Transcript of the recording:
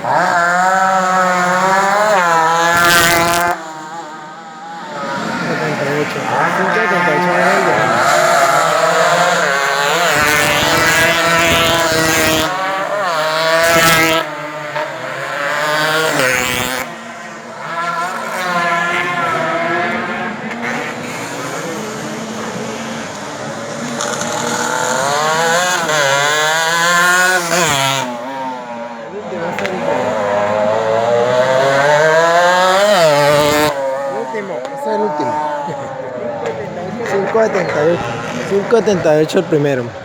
78. 578. Ese es el último. 578. 578 el primero.